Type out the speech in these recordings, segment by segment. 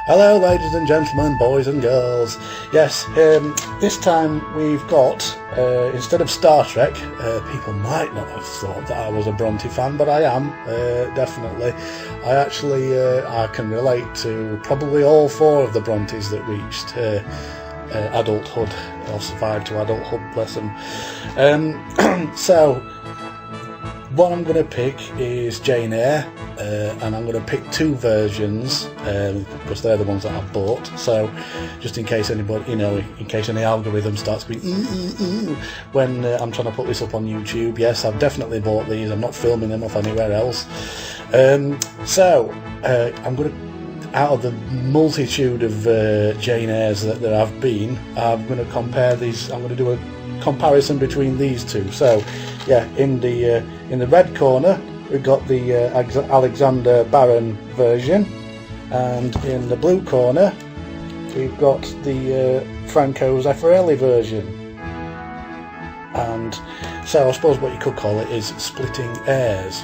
Hello ladies and gentlemen, boys and girls. Yes, this time we've got, instead of Star Trek, people might not have thought that I was a Bronte fan, but I am, definitely. I can relate to probably all four of the Brontes that reached adulthood, or survived to adulthood, bless them. So, what I'm going to pick is Jane Eyre, and I'm going to pick two versions because they're the ones that I've bought. So, just in case anybody, in case any algorithm starts being when I'm trying to put this up on YouTube, yes, I've definitely bought these. I'm not filming them off anywhere else. So, I'm going to, out of the multitude of Jane Eyres that there have been, I'm going to compare these. I'm going to do a comparison between these two. So, yeah, in the red corner we've got the Alexander Baron version, and in the blue corner we've got the Franco Zeffirelli version. And so I suppose what you could call it is splitting Eyres.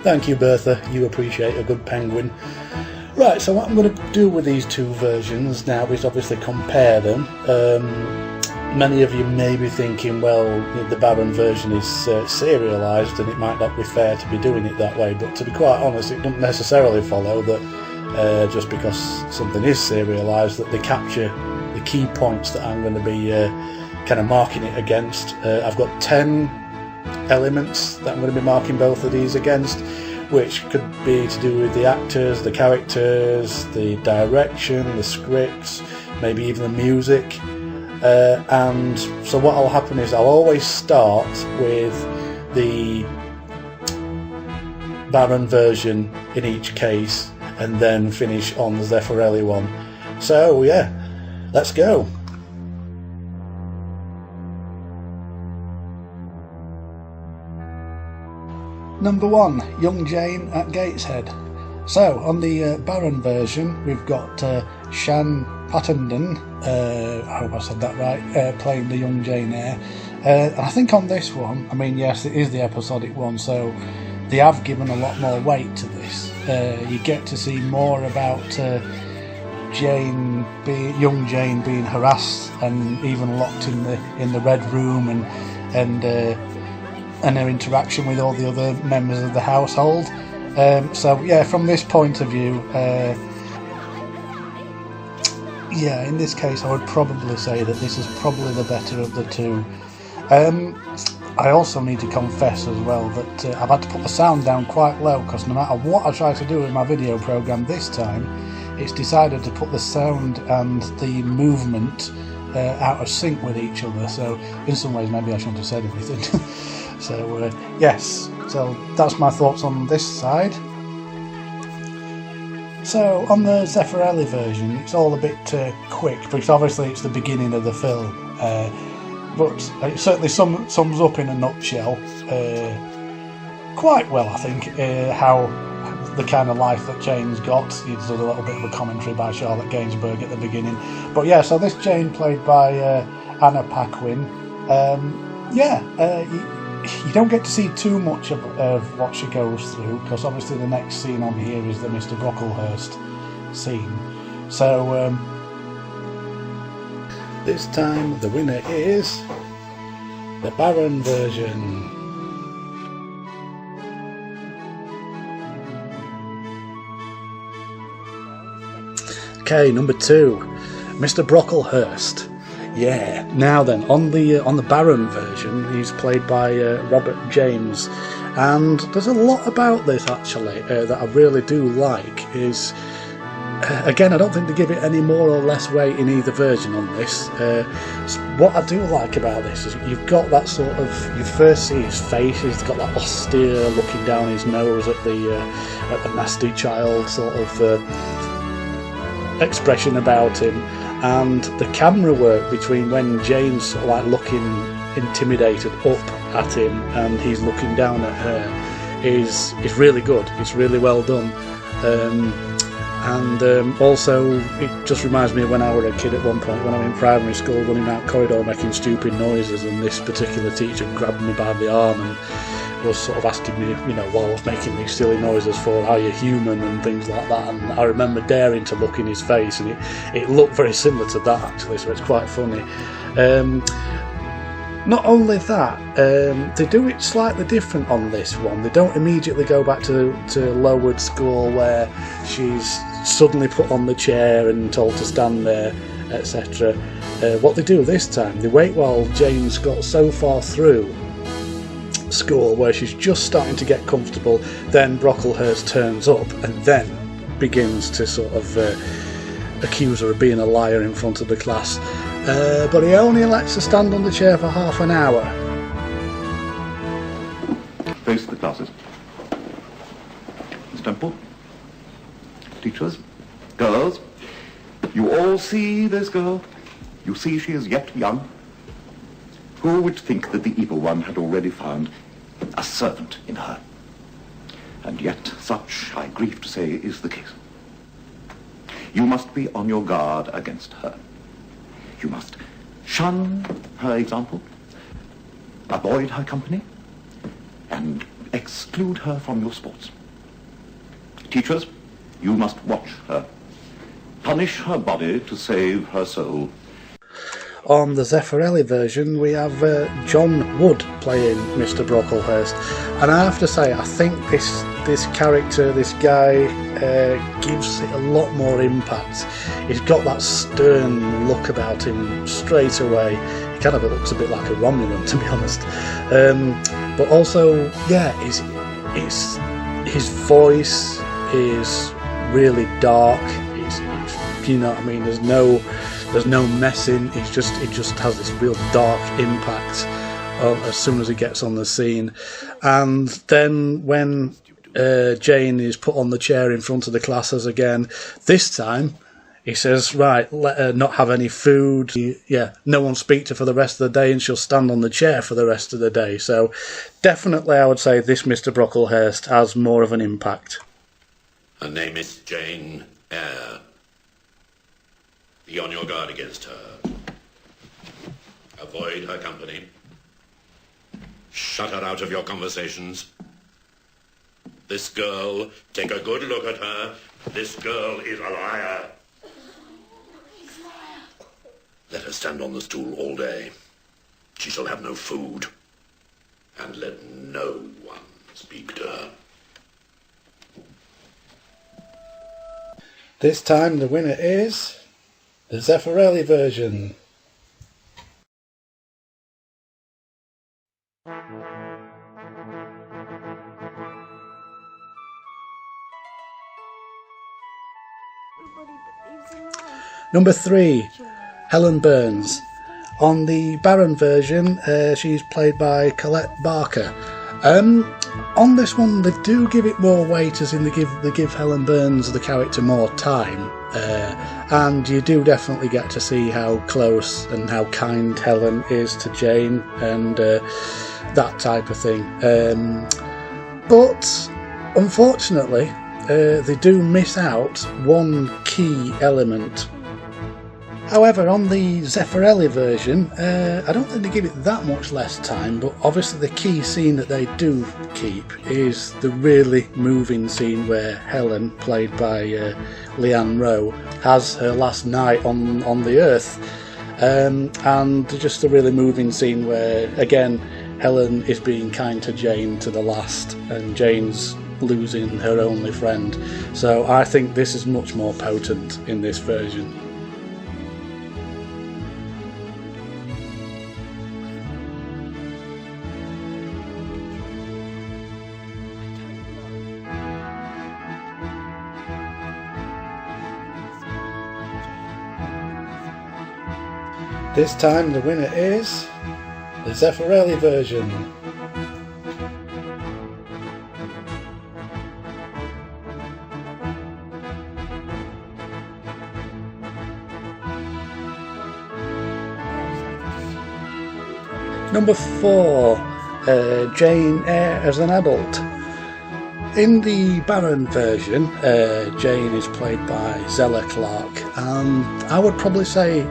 Thank you, Bertha, you appreciate a good penguin. Right, so what I'm going to do with these two versions now is obviously compare them. Many of you may be thinking, well, the Baron version is serialised and it might not be fair to be doing it that way, but to be quite honest, it doesn't necessarily follow that just because something is serialised that they capture the key points that I'm going to be kind of marking it against. I've got 10 elements that I'm going to be marking both of these against, which could be to do with the actors, the characters, the direction, the scripts, maybe even the music. And so what will happen is I'll always start with the Baron version in each case and then finish on the Zeffirelli one. So yeah, let's go. Number 1, Young Jane at Gateshead. So, on the Baron version, we've got Shan Pattenden, I hope I said that right, playing the young Jane Eyre. And I think on this one, I mean, yes, it is the episodic one, so they have given a lot more weight to this. You get to see more about young Jane being harassed and even locked in the Red Room, and her interaction with all the other members of the household. So yeah, from this point of view, yeah, in this case I would probably say that this is probably the better of the two. I also need to confess as well that I've had to put the sound down quite low, because no matter what I try to do with my video program this time, it's decided to put the sound and the movement out of sync with each other. So in some ways maybe I shouldn't have said anything. So yes, so that's my thoughts on this side. So on the Zeffirelli version, it's all a bit quick, because obviously it's the beginning of the film, but it certainly sums up in a nutshell quite well, I think, how the kind of life that Jane's got. There's a little bit of a commentary by Charlotte Gainsbourg at the beginning. But yeah, so this Jane played by Anna Paquin. You don't get to see too much of what she goes through, because obviously the next scene on here is the Mr. Brocklehurst scene. So this time the winner is the Baron version. Okay, number 2, Mr. Brocklehurst. Yeah. Now then, on the Baron version, he's played by Robert James, and there's a lot about this actually that I really do like. Is again, I don't think they give it any more or less weight in either version on this. What I do like about this is you've got that sort of, you first see his face, he's got that austere looking down his nose at the nasty child sort of expression about him. And the camera work between when Jane's sort of like looking intimidated up at him and he's looking down at her is really good. It's really well done. Also, it just reminds me of when I was a kid at one point, when I'm in primary school, running out corridor making stupid noises, and this particular teacher grabbed me by the arm and was sort of asking me, you know, while I was making these silly noises, for are you human and things like that. And I remember daring to look in his face, and it looked very similar to that actually, so it's quite funny. Not only that, they do it slightly different on this one. They don't immediately go back to Lowood School where she's suddenly put on the chair and told to stand there, etc. What they do this time, they wait while Jane's got so far through school where she's just starting to get comfortable, then Brocklehurst turns up and then begins to sort of accuse her of being a liar in front of the class. But he only lets her stand on the chair for half an hour. Face the classes. Miss Temple, teachers, girls, you all see this girl? You see she is yet young? Who would think that the evil one had already found a servant in her? And yet such, I grieve to say, is the case. You must be on your guard against her. You must shun her example, avoid her company, and exclude her from your sports. Teachers, you must watch her. Punish her body to save her soul. On the Zeffirelli version, we have John Wood playing Mr. Brocklehurst, and I have to say, I think this character, this guy, gives it a lot more impact. He's got that stern look about him straight away. He kind of looks a bit like a Romulan, to be honest. But also, yeah, his voice is really dark. You know what I mean? There's no messing. It just has this real dark impact as soon as he gets on the scene. And then when Jane is put on the chair in front of the classes again, this time he says, right, let her not have any food. Yeah, no one speak to her for the rest of the day, and she'll stand on the chair for the rest of the day. So definitely I would say this Mr. Brocklehurst has more of an impact. Her name is Jane Eyre. Be on your guard against her. Avoid her company. Shut her out of your conversations. This girl, take a good look at her. This girl is a liar. Let her stand on the stool all day. She shall have no food. And let no one speak to her. This time the winner is the Zeffirelli version. Number 3, Helen Burns. On the Baron version, she's played by Colette Barker. On this one, they do give it more weight, as in they give Helen Burns, the character, more time. And you do definitely get to see how close and how kind Helen is to Jane and that type of thing. But unfortunately, they do miss out one key element. However, on the Zeffirelli version, I don't think they give it that much less time, but obviously the key scene that they do keep is the really moving scene where Helen, played by Leanne Rowe, has her last night on the earth. And just a really moving scene where, again, Helen is being kind to Jane to the last, and Jane's losing her only friend. So I think this is much more potent in this version. This time the winner is the Zeffirelli version. Number 4, Jane Eyre as an adult. In the Baron version, Jane is played by Zella Clark, and I would probably say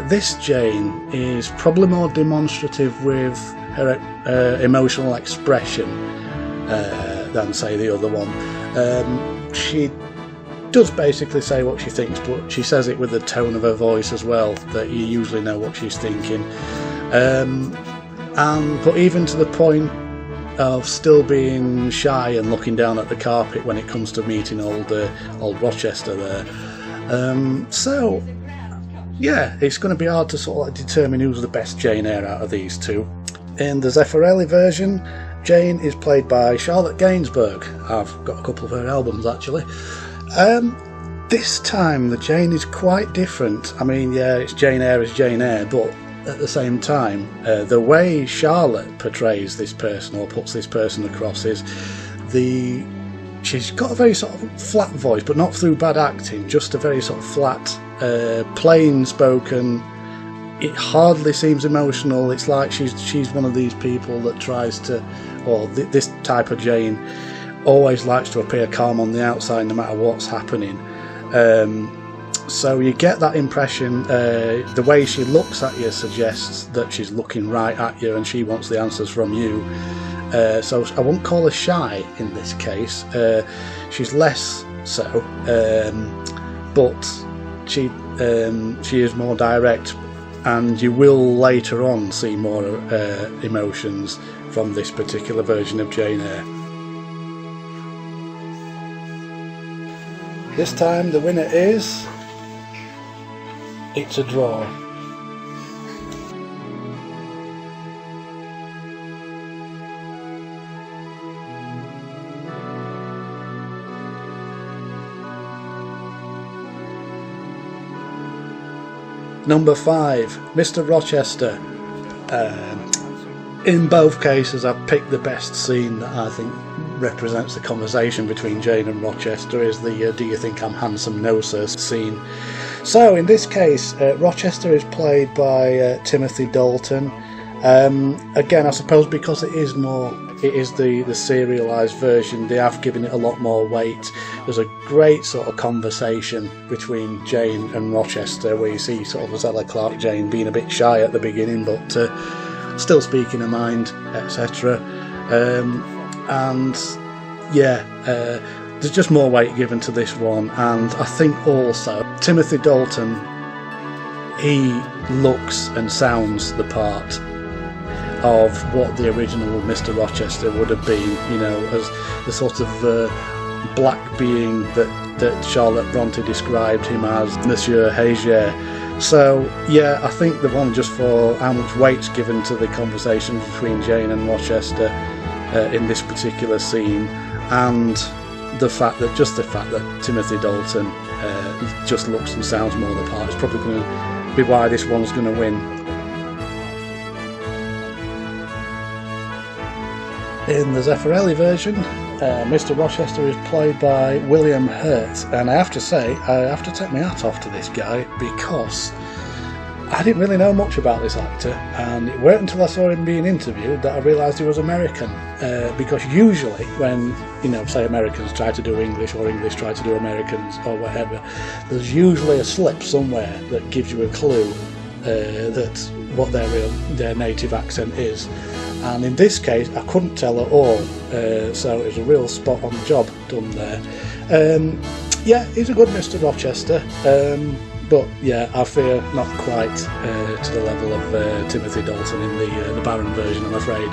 this Jane is probably more demonstrative with her emotional expression than, say, the other one. She does basically say what she thinks, but she says it with the tone of her voice as well, that you usually know what she's thinking. But even to the point of still being shy and looking down at the carpet when it comes to meeting old Rochester there. So yeah, it's going to be hard to sort of determine who's the best Jane Eyre out of these two. In the Zeffirelli version, Jane is played by Charlotte Gainsbourg. I've got a couple of her albums actually. This time the Jane is quite different. I mean, yeah, it's Jane Eyre as Jane Eyre, but at the same time, the way Charlotte portrays this person or puts this person across is she's got a very sort of flat voice, but not through bad acting, just a very sort of flat, plain spoken. It hardly seems emotional. It's like she's one of these people that tries to, or this type of Jane always likes to appear calm on the outside no matter what's happening. So you get that impression. The way she looks at you suggests that she's looking right at you and she wants the answers from you. So I won't call her shy in this case. She's less so, but she is more direct, and you will later on see more emotions from this particular version of Jane Eyre. This time the winner is... it's a draw. Number 5, Mr. Rochester. In both cases I've picked the best scene that I think represents the conversation between Jane and Rochester, is the "Do you think I'm handsome, no sir" scene. So in this case, Rochester is played by Timothy Dalton. Again, I suppose because it is the serialised version, they have given it a lot more weight. There's a great sort of conversation between Jane and Rochester, where you see sort of Zella Clark Jane being a bit shy at the beginning, but still speaking her mind, etc. And yeah, there's just more weight given to this one. And I think also Timothy Dalton, he looks and sounds the part of what the original Mr. Rochester would have been, you know, as the sort of black being that Charlotte Bronte described him as, Monsieur Eyre. So yeah, I think the one just for how much weight's given to the conversation between Jane and Rochester in this particular scene, and the fact that Timothy Dalton just looks and sounds more the part is probably going to be why this one's going to win. In the Zeffirelli version, Mr. Rochester is played by William Hurt, and I have to say, I have to take my hat off to this guy, because I didn't really know much about this actor, and it weren't until I saw him being interviewed that I realised he was American. Because usually when, you know, say Americans try to do English or English try to do Americans or whatever, there's usually a slip somewhere that gives you a clue that what their native accent is. And in this case I couldn't tell at all, so it was a real spot on job done there. Yeah, he's a good Mr. Rochester, but yeah, I fear not quite to the level of Timothy Dalton in the Baron version, I'm afraid.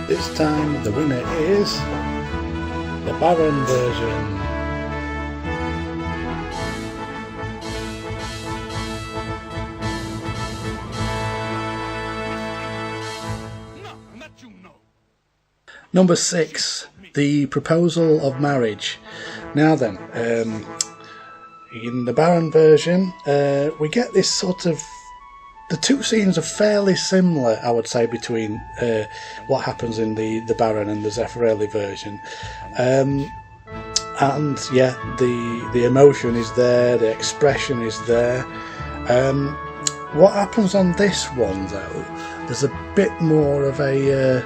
This time the winner is the Baron version. Number 6, The Proposal of Marriage. Now then, in the Baron version, we get this sort of The two scenes are fairly similar, I would say, between what happens in the Baron and the Zeffirelli version. And yeah, the emotion is there, the expression is there. What happens on this one, though, there's a bit more of a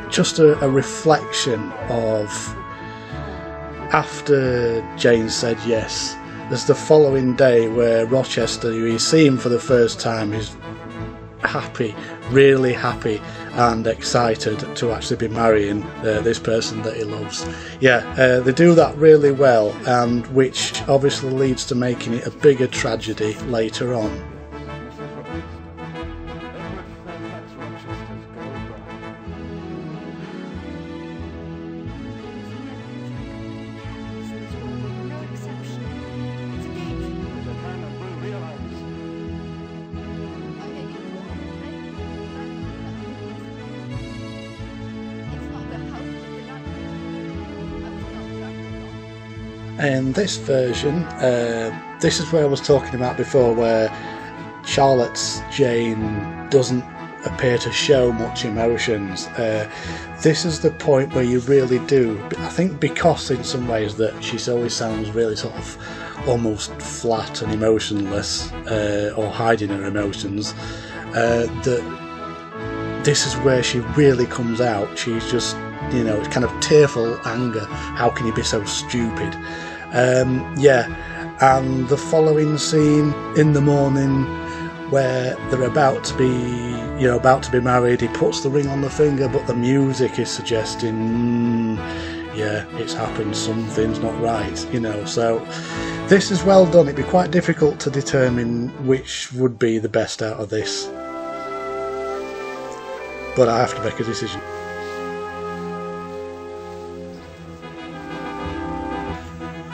just a reflection of after Jane said yes. There's the following day where Rochester, you see him for the first time, is happy, really happy and excited to actually be marrying this person that he loves. Yeah, they do that really well, and which obviously leads to making it a bigger tragedy later on. In this version, this is where I was talking about before, where Charlotte's Jane doesn't appear to show much emotions. This is the point where you really do, I think, because in some ways that she always sounds really sort of almost flat and emotionless, or hiding her emotions, that this is where she really comes out. She's just, you know, it's kind of tearful anger. How can you be so stupid? Yeah, and the following scene in the morning where they're about to be, you know, about to be married, he puts the ring on the finger, but the music is suggesting, yeah, it's happened, something's not right, you know. So this is well done. It'd be quite difficult to determine which would be the best out of this, but I have to make a decision.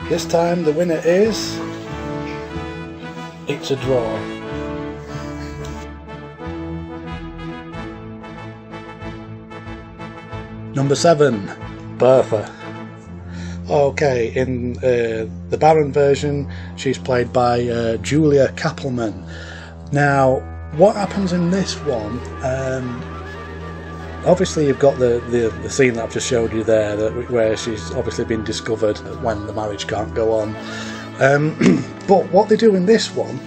This time the winner is... it's a draw. Number 7, Bertha. Okay, in the Baron version, she's played by Julia Kappelman. Now, what happens in this one? Obviously, you've got the scene that I've just showed you there, where she's obviously been discovered when the marriage can't go on. But what they do in this one,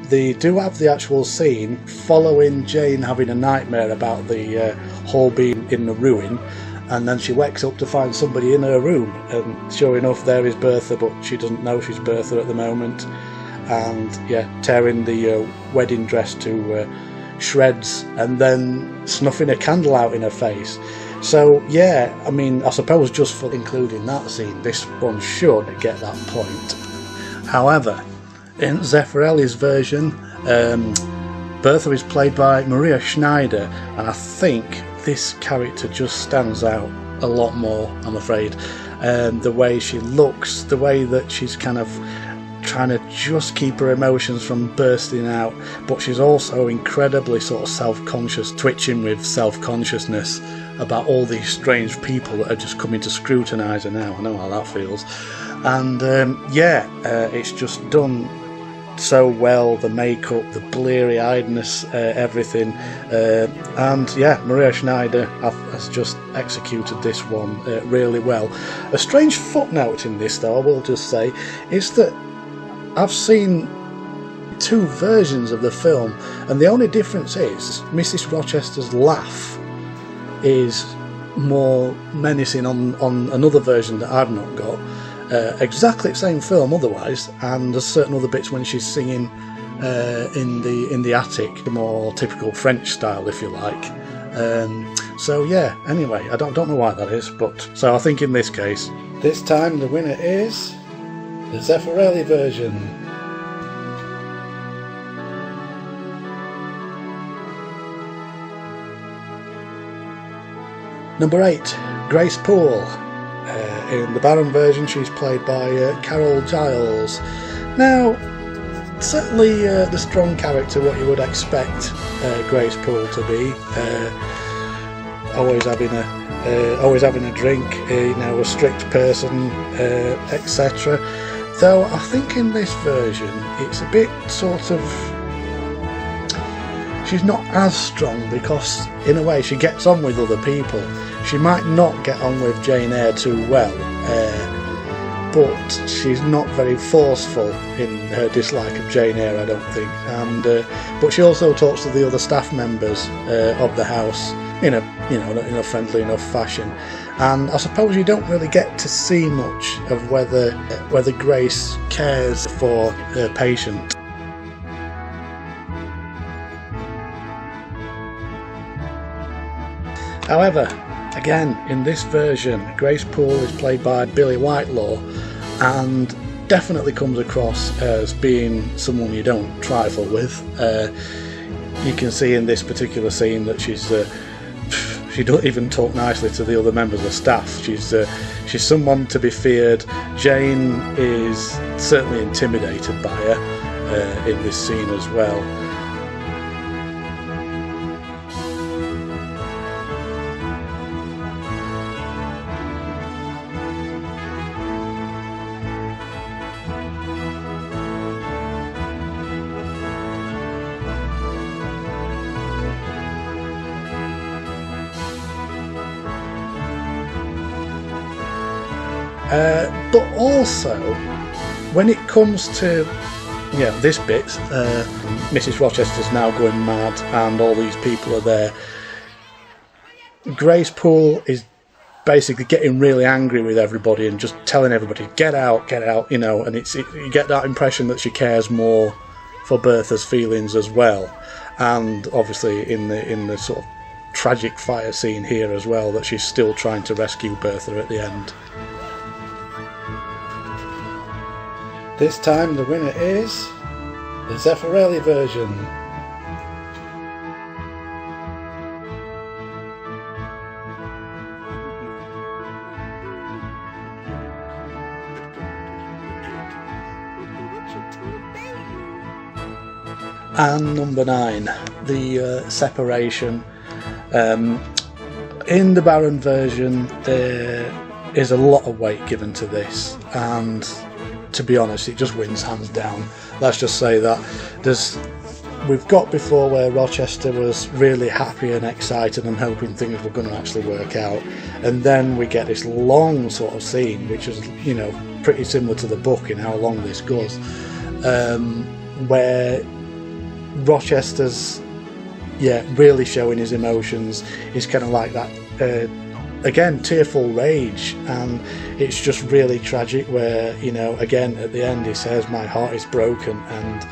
they do have the actual scene following Jane having a nightmare about the hall being in the ruin, and then she wakes up to find somebody in her room, and sure enough, there is Bertha, but she doesn't know she's Bertha at the moment, and yeah, tearing the wedding dress to shreds and then snuffing a candle out in her face. So yeah, I mean, I suppose just for including that scene, this one should get that point. However, in Zeffirelli's version, Bertha is played by Maria Schneider, and I think this character just stands out a lot more, I'm afraid. The way she looks, the way that she's kind of trying to just keep her emotions from bursting out, but she's also incredibly sort of self-conscious, twitching with self-consciousness about all these strange people that are just coming to scrutinise her now. I know how that feels. And yeah, it's just done so well, the makeup, the bleary-eyedness, everything, and yeah, Maria Schneider has just executed this one really well. A strange footnote in this, though, I will just say, is that I've seen two versions of the film, and the only difference is Mrs. Rochester's laugh is more menacing on another version that I've not got. Exactly the same film otherwise, and there's certain other bits when she's singing in the attic, the more typical French style, if you like. So yeah, anyway, I don't know why that is, but so I think in this case, this time the winner is the Zeffirelli version. Number 8, Grace Poole. In the Baron version, she's played by Carol Giles. Now, certainly the strong character, what you would expect Grace Poole to be. Always having a drink, you know, a strict person, etc. Though I think in this version, it's a bit sort of she's not as strong, because in a way she gets on with other people. She might not get on with Jane Eyre too well, but she's not very forceful in her dislike of Jane Eyre, I don't think. And but she also talks to the other staff members of the house in a friendly enough fashion. And I suppose you don't really get to see much of whether Grace cares for her patient. However, again, in this version, Grace Poole is played by Billie Whitelaw, and definitely comes across as being someone you don't trifle with. You can see in this particular scene that she doesn't even talk nicely to the other members of staff. She's someone to be feared. Jane is certainly intimidated by her in this scene as well. But also, when it comes to this bit, Mrs. Rochester's now going mad and all these people are there. Grace Poole is basically getting really angry with everybody and just telling everybody, get out, and you get that impression that she cares more for Bertha's feelings as well. And obviously in the sort of tragic fire scene here as well, that she's still trying to rescue Bertha at the end. This time the winner is the Zeffirelli version. And number 9, the separation. In the Baron version, there is a lot of weight given to this, and to be honest, it just wins hands down. Let's just say that we've got before where Rochester was really happy and excited and hoping things were going to actually work out, and then we get this long sort of scene, which is pretty similar to the book in how long this goes, where Rochester's really showing his emotions. He's kind of like that again, tearful rage, and it's just really tragic where, again, at the end he says, my heart is broken, and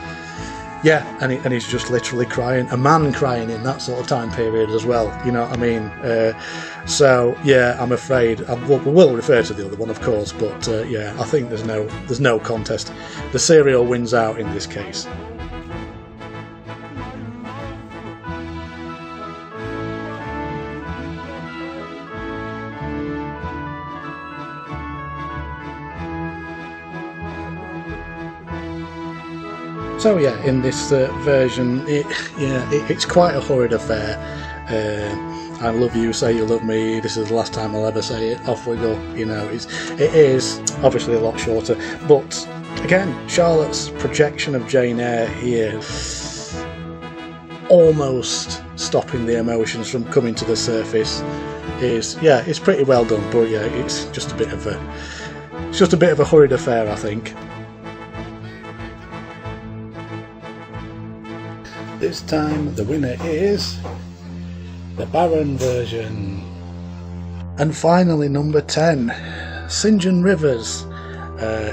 and he's just literally crying, a man crying in that sort of time period as well, you know what I mean? So I'm afraid, we will refer to the other one of course, but I think there's no contest. The serial wins out in this case. So in this version, it's quite a horrid affair. I love you, say you love me, this is the last time I'll ever say it, off we go. It is obviously a lot shorter, but again, Charlotte's projection of Jane Eyre here, almost stopping the emotions from coming to the surface, it's pretty well done. But it's just a bit of a horrid affair, I think. This time the winner is the Baron version. And finally, number 10, Sinjin Rivers,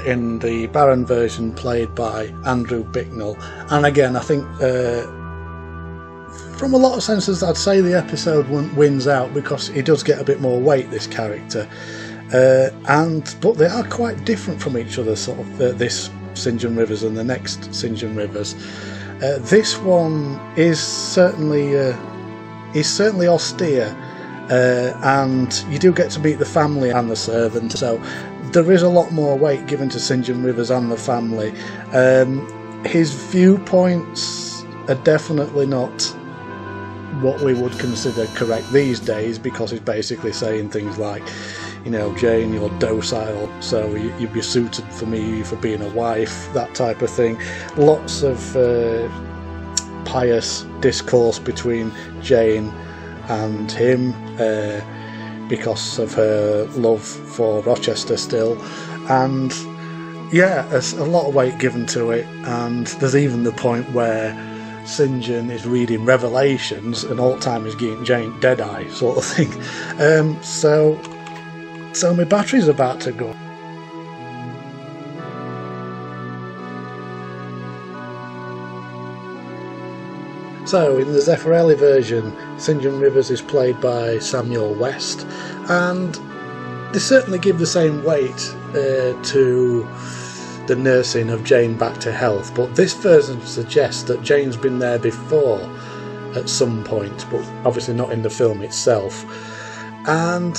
in the Baron version, played by Andrew Bicknell. And again, I think from a lot of senses I'd say the episode wins out, because he does get a bit more weight, this character, but they are quite different from each other, sort of this Sinjin Rivers and the next Sinjin Rivers. This one is certainly austere, and you do get to meet the family and the servant, so there is a lot more weight given to Sinjin Rivers and the family. His viewpoints are definitely not what we would consider correct these days, because he's basically saying things like, Jane, you're docile, so you'd be suited for me for being a wife, that type of thing. Lots of pious discourse between Jane and him because of her love for Rochester still, and yeah, there's a lot of weight given to it, and there's even the point where Sinjin is reading Revelations and all the time he's getting Jane dead-eye sort of thing. So my battery's about to go. So, in the Zeffirelli version, Sinjin Rivers is played by Samuel West, and they certainly give the same weight to the nursing of Jane back to health, but this version suggests that Jane's been there before at some point, but obviously not in the film itself. And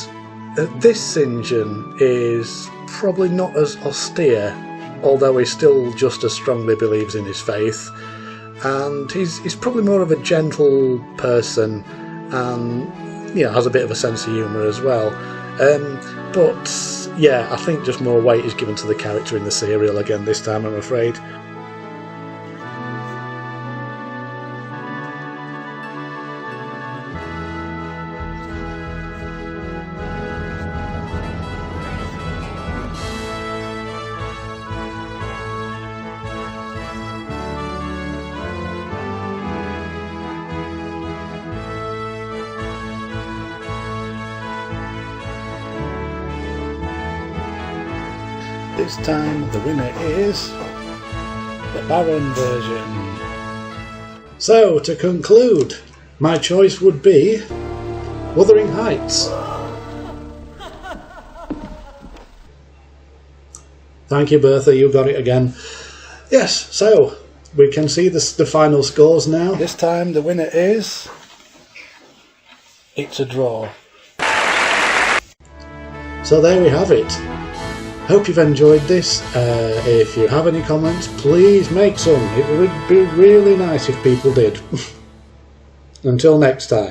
this Sinjin is probably not as austere, although he still just as strongly believes in his faith. And he's probably more of a gentle person, and has a bit of a sense of humour as well. But yeah, I think just more weight is given to the character in the serial again this time, I'm afraid. This time the winner is the Baron version. So, to conclude, my choice would be Wuthering Heights. Thank you, Bertha, you got it again. Yes, so we can see the final scores now. This time the winner is... it's a draw. So there we have it. Hope you've enjoyed this. If you have any comments, please make some. It would be really nice if people did. Until next time.